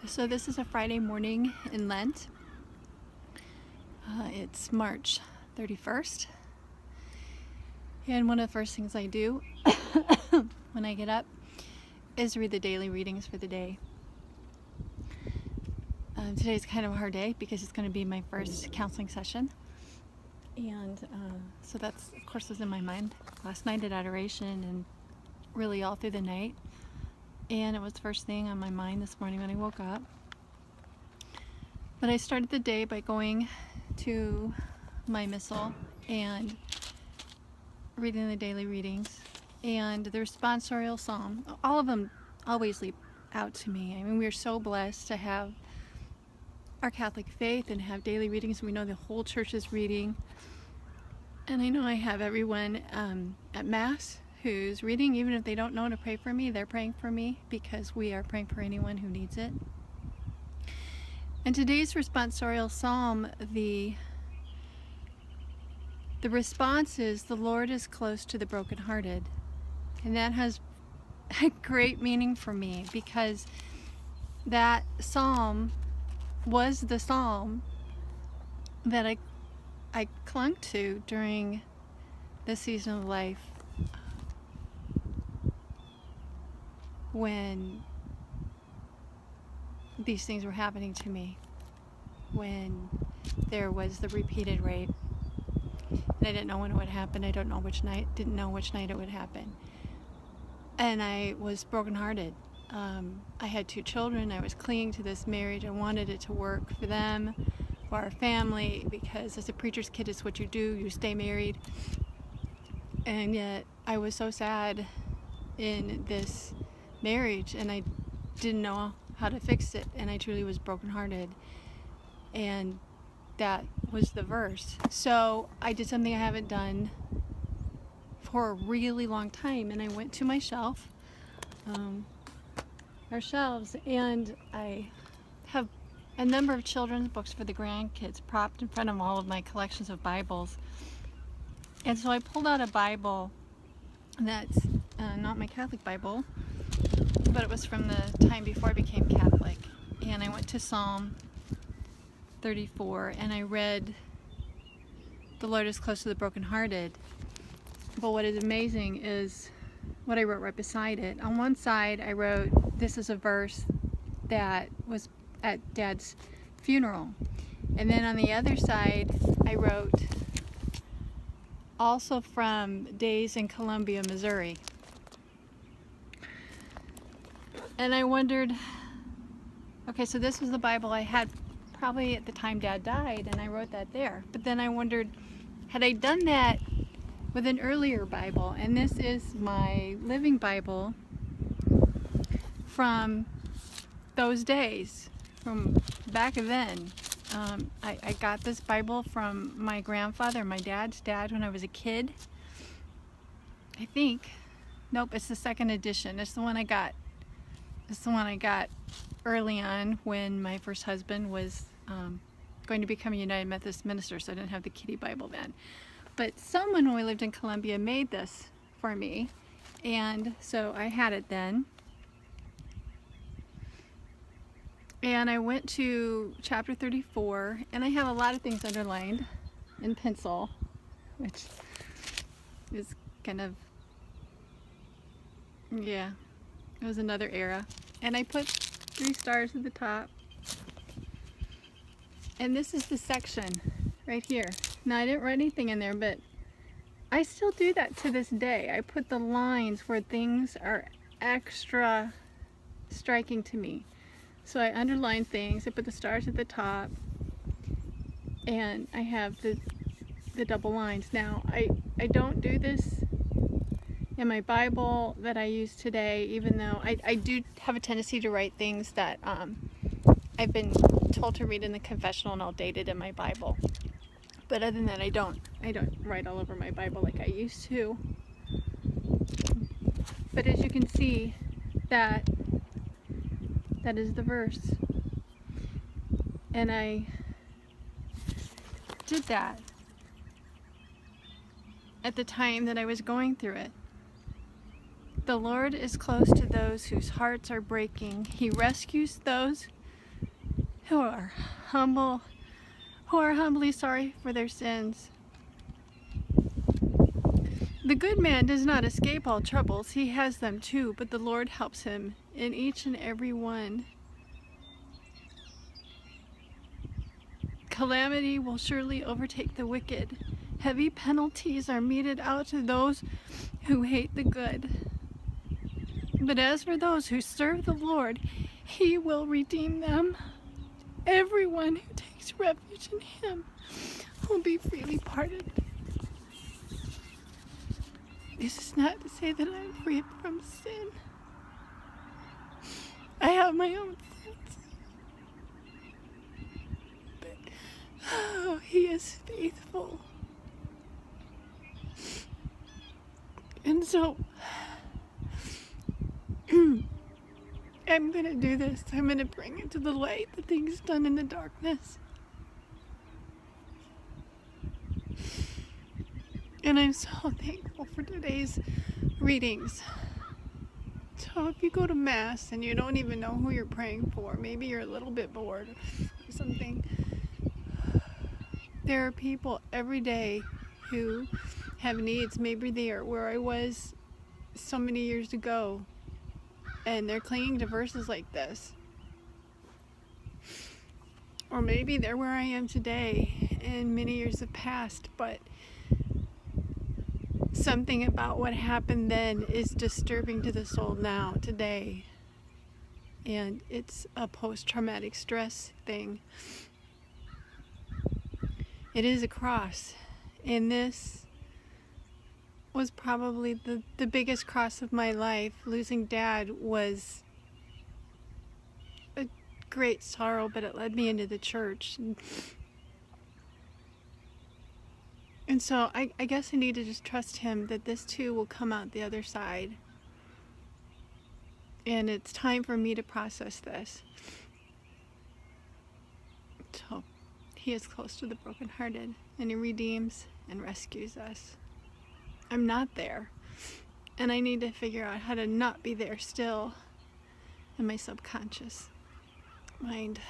So this is a Friday morning in Lent. It's March 31st. And one of the first things I do when I get up is read the daily readings for the day. Today's kind of a hard day because it's going to be my first counseling session. And so that's, of course, was in my mind last night at adoration and really all through the night. And it was the first thing on my mind this morning when I woke up. But I started the day by going to my missal and reading the daily readings and the responsorial psalm. All of them always leap out to me. I mean, we are so blessed to have our Catholic faith and have daily readings. We know the whole church is reading. And I know I have everyone at Mass who's reading, even if they don't know to pray for me, they're praying for me because we are praying for anyone who needs it. And today's responsorial psalm, the response is, "The Lord is close to the brokenhearted." And that has a great meaning for me because that psalm was the psalm that I clung to during this season of life when these things were happening to me, when there was the repeated rape, and I didn't know when it would happen. I didn't know which night it would happen, and I was brokenhearted. I had 2 children. I was clinging to this marriage. I wanted it to work for them, for our family, because as a preacher's kid, it's what you do. You stay married, and yet I was so sad in this marriage, and I didn't know how to fix it, and I truly was brokenhearted, and that was the verse. So I did something I haven't done for a really long time, and I went to my shelf, our shelves, and I have a number of children's books for the grandkids propped in front of all of my collections of Bibles. And so I pulled out a Bible that's not my Catholic Bible, but it was from the time before I became Catholic. And I went to Psalm 34 and I read, "The Lord is close to the brokenhearted." But what is amazing is what I wrote right beside it. On one side I wrote, this is a verse that was at Dad's funeral. And then on the other side I wrote, also from Days in Columbia, Missouri. And I wondered, okay, so this was the Bible I had probably at the time Dad died, and I wrote that there. But then I wondered, had I done that with an earlier Bible? And this is my living Bible from those days, from back then. I got this Bible from my grandfather, my dad's dad, when I was a kid. I think. Nope, it's the second edition. It's the one I got. It's the one I got early on when my first husband was going to become a United Methodist minister, so I didn't have the kiddie Bible then. But someone, when we lived in Columbia, made this for me, and so I had it then. And I went to chapter 34, and I have a lot of things underlined in pencil, which is kind of, yeah, it was another era. And I put 3 stars at the top. And this is the section right here. Now, I didn't write anything in there, but I still do that to this day. I put the lines where things are extra striking to me. So I underline things, I put the stars at the top, and I have the double lines. Now, I don't do this in my Bible that I use today, even though I do have a tendency to write things that I've been told to read in the confessional, and I'll date it in my Bible. But other than that, I don't write all over my Bible like I used to. But as you can see, that is the verse. And I did that at the time that I was going through it. The Lord is close to those whose hearts are breaking. He rescues those who are humble, who are humbly sorry for their sins. The good man does not escape all troubles. He has them too, but the Lord helps him in each and every one. Calamity will surely overtake the wicked. Heavy penalties are meted out to those who hate the good. But as for those who serve the Lord, He will redeem them. Everyone who takes refuge in Him will be freely pardoned. This is not to say that I'm free from sin. I have my own sins. But, oh, He is faithful. And so, I'm going to do this. I'm going to bring into the light the things done in the darkness. And I'm so thankful for today's readings. So if you go to Mass and you don't even know who you're praying for, maybe you're a little bit bored or something, there are people every day who have needs. Maybe they are where I was so many years ago, and they're clinging to verses like this. Or maybe they're where I am today, and many years have passed, but something about what happened then is disturbing to the soul now, today. And it's a post-traumatic stress thing. It is a cross. And this was probably the biggest cross of my life. Losing Dad was a great sorrow, but it led me into the church. And so I guess I need to just trust Him that this too will come out the other side. And it's time for me to process this. So He is close to the brokenhearted, and He redeems and rescues us. I'm not there, and I need to figure out how to not be there still in my subconscious mind.